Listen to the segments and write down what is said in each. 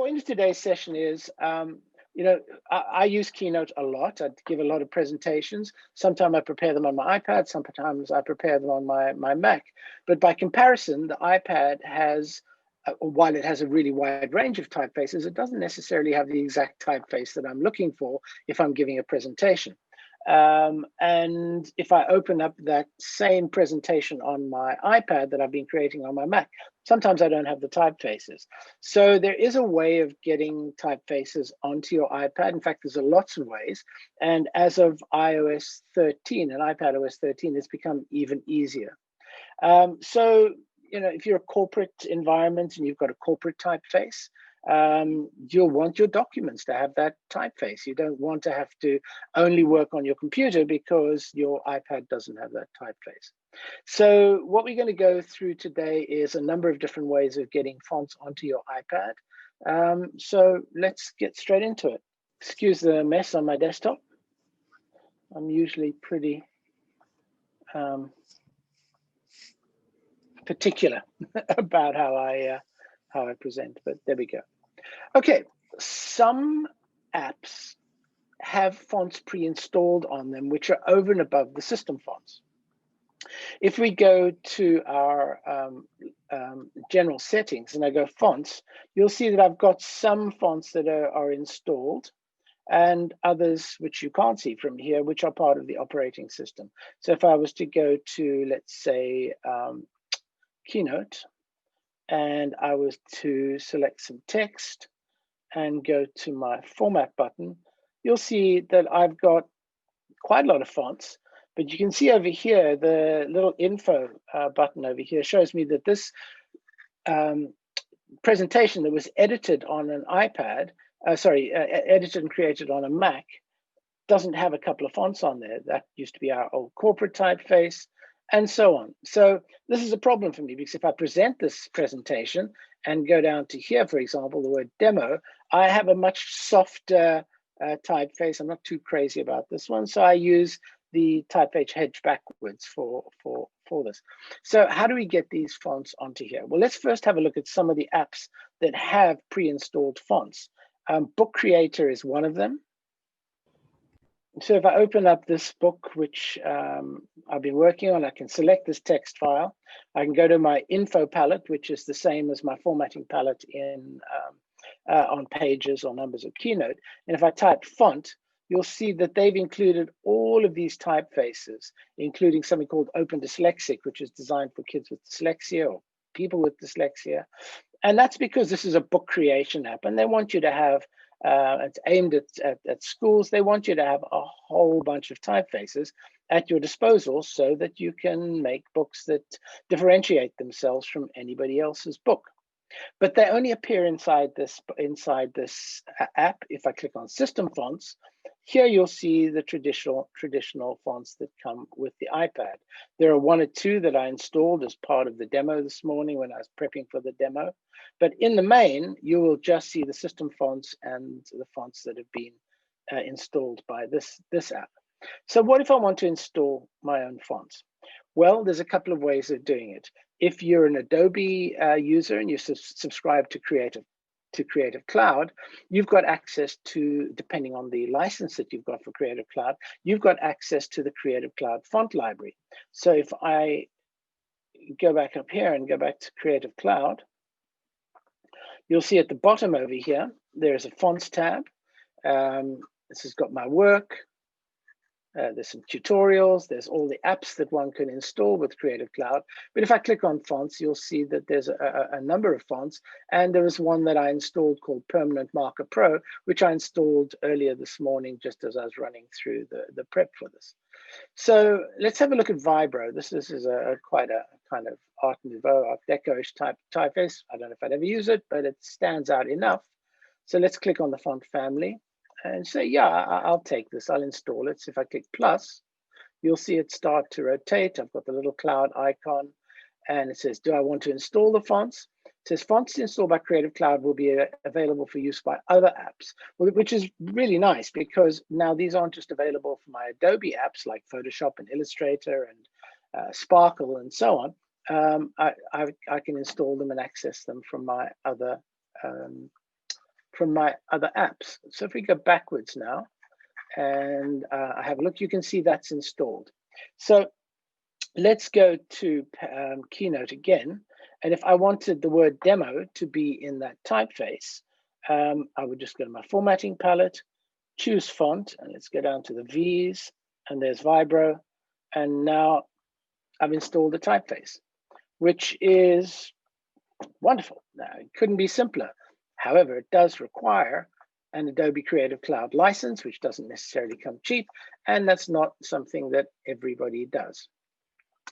point of today's session is, I use Keynote a lot. I give a lot of presentations. Sometimes I prepare them on my iPad. Sometimes I prepare them on my Mac. But by comparison, the iPad has, while it has a really wide range of typefaces, it doesn't necessarily have the exact typeface that I'm looking for if I'm giving a presentation. And if I open up that same presentation on my iPad that I've been creating on my Mac, sometimes I don't have the typefaces. So there is a way of getting typefaces onto your iPad. In fact, there's lots of ways. And as of iOS 13 and iPadOS 13, it's become even easier. So, if you're a corporate environment and you've got a corporate typeface, you'll want your documents to have that typeface. You don't want to have to only work on your computer because your iPad doesn't have that typeface. So what we're going to go through today is a number of different ways of getting fonts onto your iPad. So let's get straight into it. Excuse the mess on my desktop. I'm usually pretty particular about how I present, but there we go. Okay, some apps have fonts pre-installed on them, which are over and above the system fonts. If we go to our general settings and I go fonts, you'll see that I've got some fonts that are installed and others which you can't see from here, which are part of the operating system. So if I was to go to, let's say, Keynote, and I was to select some text and go to my format button, you'll see that I've got quite a lot of fonts, but you can see over here, the little info button over here shows me that this presentation that was edited on an iPad, edited and created on a Mac, doesn't have a couple of fonts on there. That used to be our old corporate typeface, and so on. So this is a problem for me because if I present this presentation and go down to here, for example, the word demo, I have a much softer typeface. I'm not too crazy about this one. So I use the typeface hedge backwards for this. So how do we get these fonts onto here? Well, let's first have a look at some of the apps that have pre-installed fonts. Book Creator is one of them. So if I open up this book, which I've been working on, I can select this text file. I can go to my info palette, which is the same as my formatting palette in on Pages or Numbers of Keynote. And if I type font, you'll see that they've included all of these typefaces, including something called Open Dyslexic, which is designed for kids with dyslexia or people with dyslexia. And that's because this is a book creation app, and they want you to have it's aimed at schools. They want you to have a whole bunch of typefaces at your disposal so that you can make books that differentiate themselves from anybody else's book. But they only appear inside this app. If I click on System Fonts, here you'll see the traditional fonts that come with the iPad. There are one or two that I installed as part of the demo this morning when I was prepping for the demo. But in the main, you will just see the system fonts and the fonts that have been installed by this app. So what if I want to install my own fonts? Well, there's a couple of ways of doing it. If you're an Adobe user and you subscribe to Creative Cloud, you've got access to, depending on the license that you've got for Creative Cloud, you've got access to the Creative Cloud font library. So if I go back up here and go back to Creative Cloud, you'll see at the bottom over here, there's a fonts tab. This has got my work. There's some tutorials. There's all the apps that one can install with Creative Cloud. But if I click on fonts, you'll see that there's a number of fonts. And there was one that I installed called Permanent Marker Pro, which I installed earlier this morning just as I was running through the prep for this. So let's have a look at Vibro. This is quite a kind of Art Nouveau, Art Deco-ish typeface. I don't know if I'd ever use it, but it stands out enough. So let's click on the font family and say, yeah, I'll take this, I'll install it. So if I click plus, you'll see it start to rotate. I've got the little cloud icon and it says, do I want to install the fonts? It says fonts installed by Creative Cloud will be available for use by other apps, which is really nice because now these aren't just available for my Adobe apps like Photoshop and Illustrator and Sparkle and so on. I can install them and access them from my other from my other apps. So if we go backwards now and I have a look, you can see that's installed. So let's go to Keynote again. And if I wanted the word demo to be in that typeface, I would just go to my formatting palette, choose font, and let's go down to the V's, and there's Vibro. And now I've installed the typeface, which is wonderful. Now, it couldn't be simpler. However, it does require an Adobe Creative Cloud license, which doesn't necessarily come cheap, and that's not something that everybody does.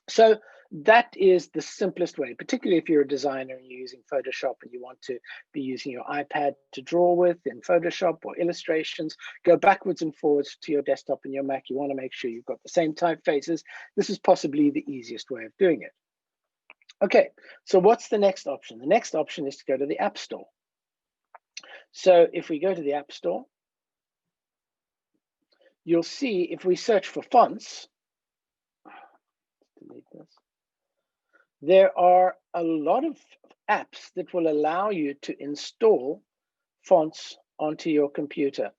So that is the simplest way, particularly if you're a designer and you're using Photoshop and you want to be using your iPad to draw with in Photoshop or illustrations, go backwards and forwards to your desktop and your Mac. You want to make sure you've got the same typefaces. This is possibly the easiest way of doing it. Okay, so what's the next option? The next option is to go to the App Store. So if we go to the App Store, you'll see if we search for fonts, delete this, there are a lot of apps that will allow you to install fonts onto your computer.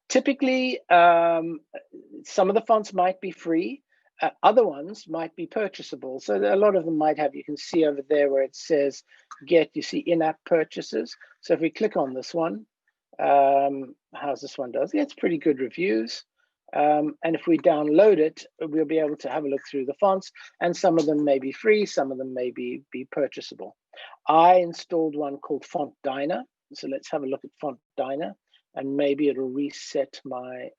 Typically, some of the fonts might be free. Other ones might be purchasable. So a lot of them might have, you can see over there where it says get, you see in-app purchases. So if we click on this one, how's this one does? Yeah, it's pretty good reviews. And if we download it, we'll be able to have a look through the fonts, and some of them may be free, some of them may be purchasable. I installed one called Font Diner. So let's have a look at Font Diner, and maybe it'll reset my,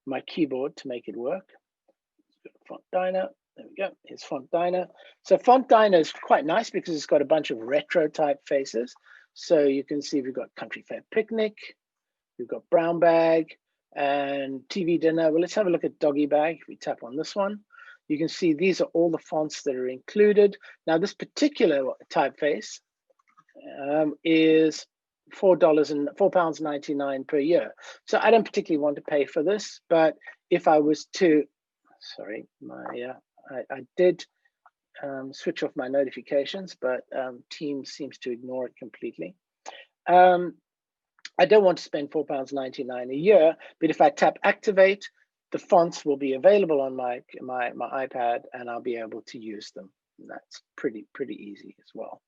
my keyboard to make it work. Font Diner, there we go, here's Font Diner. So Font Diner is quite nice because it's got a bunch of retro typefaces. So you can see we've got Country Fair Picnic, we've got Brown Bag, and TV Dinner. Well, let's have a look at Doggy Bag. If we tap on this one, you can see these are all the fonts that are included. Now, this particular typeface is £4.99 per year. So I don't particularly want to pay for this, but if I was to, sorry, I did switch off my notifications, but Teams seems to ignore it completely. I don't want to spend £4.99 a year, but if I tap activate, the fonts will be available on my iPad, and I'll be able to use them. And that's pretty easy as well.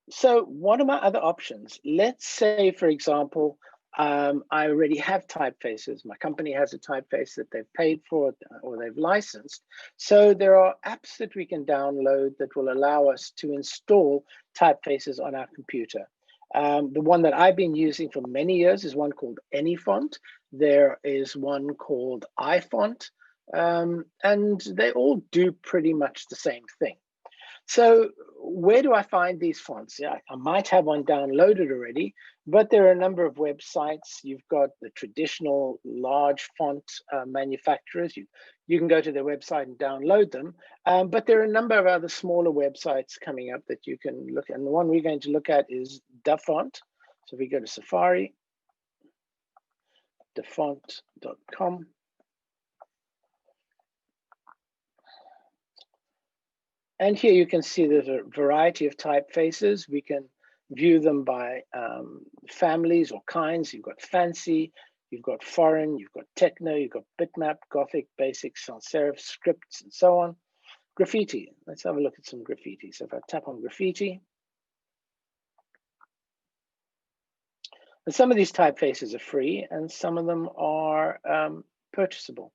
So what are my other options? Let's say, for example, I already have typefaces. My company has a typeface that they've paid for or they've licensed. So there are apps that we can download that will allow us to install typefaces on our computer. The one that I've been using for many years is one called AnyFont. There is one called iFont, and they all do pretty much the same thing. So where do I find these fonts? Yeah, I might have one downloaded already, but there are a number of websites. You've got the traditional large font manufacturers. You can go to their website and download them, but there are a number of other smaller websites coming up that you can look at. And the one we're going to look at is Dafont. So if we go to Safari, dafont.com. And here you can see there's a variety of typefaces. We can view them by families or kinds. You've got fancy, you've got foreign, you've got techno, you've got bitmap, Gothic, basic, sans serif, scripts, and so on. Graffiti, let's have a look at some graffiti. So if I tap on graffiti, and some of these typefaces are free and some of them are purchasable.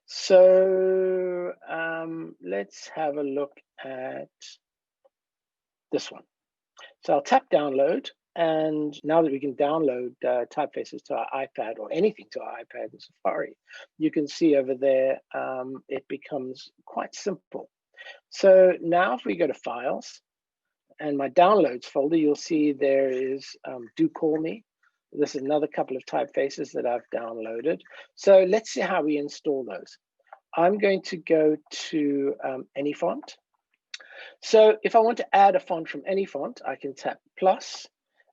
So let's have a look at this one. So I'll tap download, and now that we can download typefaces to our iPad or anything to our iPad in Safari, you can see over there it becomes quite simple. So now if we go to Files and my Downloads folder, you'll see there is Do Call Me. This is another couple of typefaces that I've downloaded. So let's see how we install those. I'm going to go to AnyFont. So if I want to add a font from AnyFont, I can tap plus,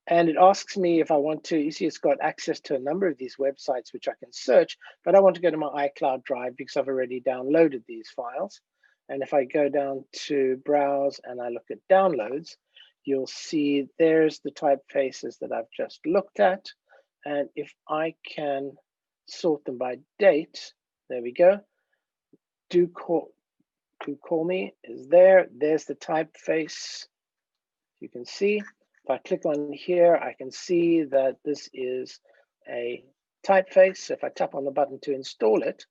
and it asks me if I want to. You see, it's got access to a number of these websites which I can search, but I want to go to my iCloud drive because I've already downloaded these files. And if I go down to Browse and I look at Downloads, you'll see there's the typefaces that I've just looked at. And if I can sort them by date, there we go. Do call me is there. There's the typeface. You can see, if I click on here, I can see that this is a typeface. If I tap on the button to install it.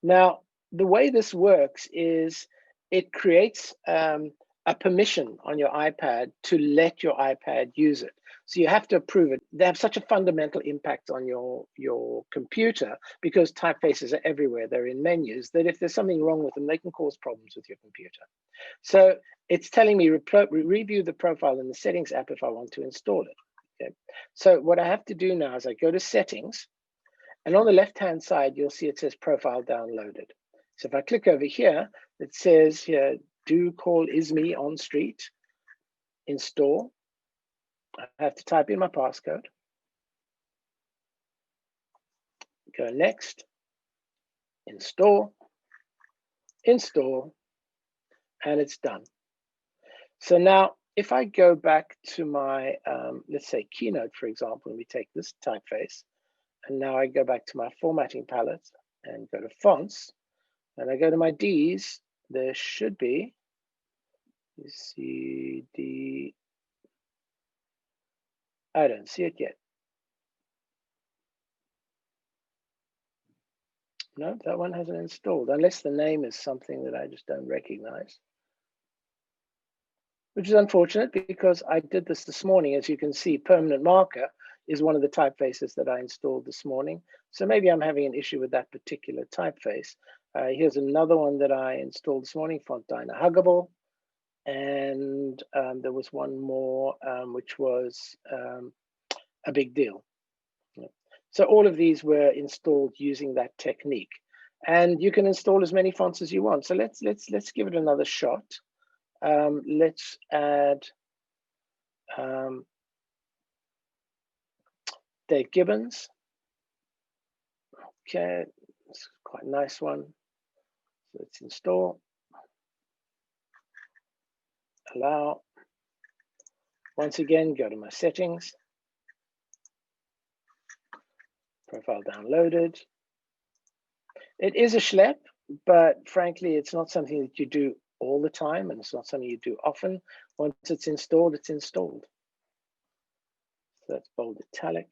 Now, the way this works is it creates a permission on your iPad to let your iPad use it. So you have to approve it. They have such a fundamental impact on your computer because typefaces are everywhere. They're in menus that if there's something wrong with them, they can cause problems with your computer. So it's telling me review the profile in the settings app if I want to install it. Okay. So what I have to do now is I go to settings, and on the left-hand side, you'll see it says profile downloaded. So if I click over here, it says here, do call ISME on street, install. I have to type in my passcode. Go next, install, and it's done. So now, if I go back to my, let's say Keynote, for example, and we take this typeface, and now I go back to my formatting palette and go to fonts, and I go to my Ds, there should be, you see D, I don't see it yet. No, that one hasn't installed, unless the name is something that I just don't recognize. Which is unfortunate because I did this morning. As you can see, permanent marker is one of the typefaces that I installed this morning. So maybe I'm having an issue with that particular typeface. Here's another one that I installed this morning, Font Diner Huggable. And there was one more, which was a big deal. So all of these were installed using that technique. And you can install as many fonts as you want. So let's give it another shot. Let's add Dave Gibbons. Okay, it's quite a nice one. So let's install. Allow. Once again, go to my settings. Profile downloaded. It is a schlep, but frankly, it's not something that you do all the time, and it's not something you do often. Once it's installed, it's installed. So that's bold italic.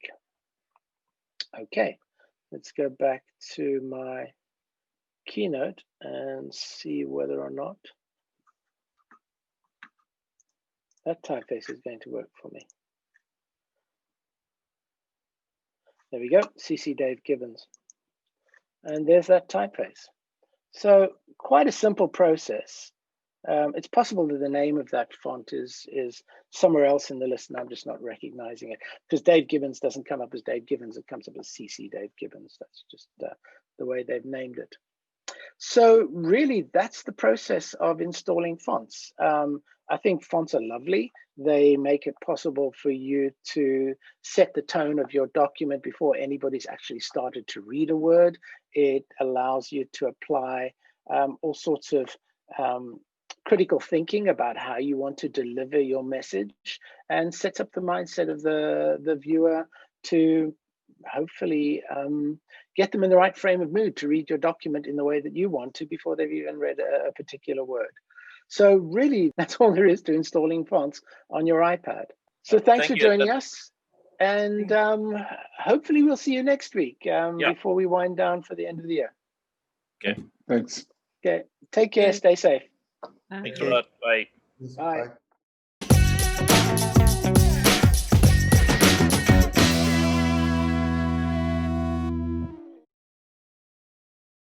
Okay, let's go back to my Keynote and see whether or not that typeface is going to work for me. There we go, CC Dave Gibbons. And there's that typeface. So quite a simple process. It's possible that the name of that font is somewhere else in the list, and I'm just not recognizing it because Dave Gibbons doesn't come up as Dave Gibbons. It comes up as CC Dave Gibbons. That's just the way they've named it. So really, that's the process of installing fonts. I think fonts are lovely. They make it possible for you to set the tone of your document before anybody's actually started to read a word. It allows you to apply all sorts of critical thinking about how you want to deliver your message, and sets up the mindset of the viewer to hopefully get them in the right frame of mood to read your document in the way that you want to before they've even read a particular word. So really, that's all there is to installing fonts on your iPad. So thanks for joining us. And hopefully we'll see you next week before we wind down for the end of the year. Okay. Thanks. Okay. Take care. Stay safe. Thanks a lot. Bye. Bye.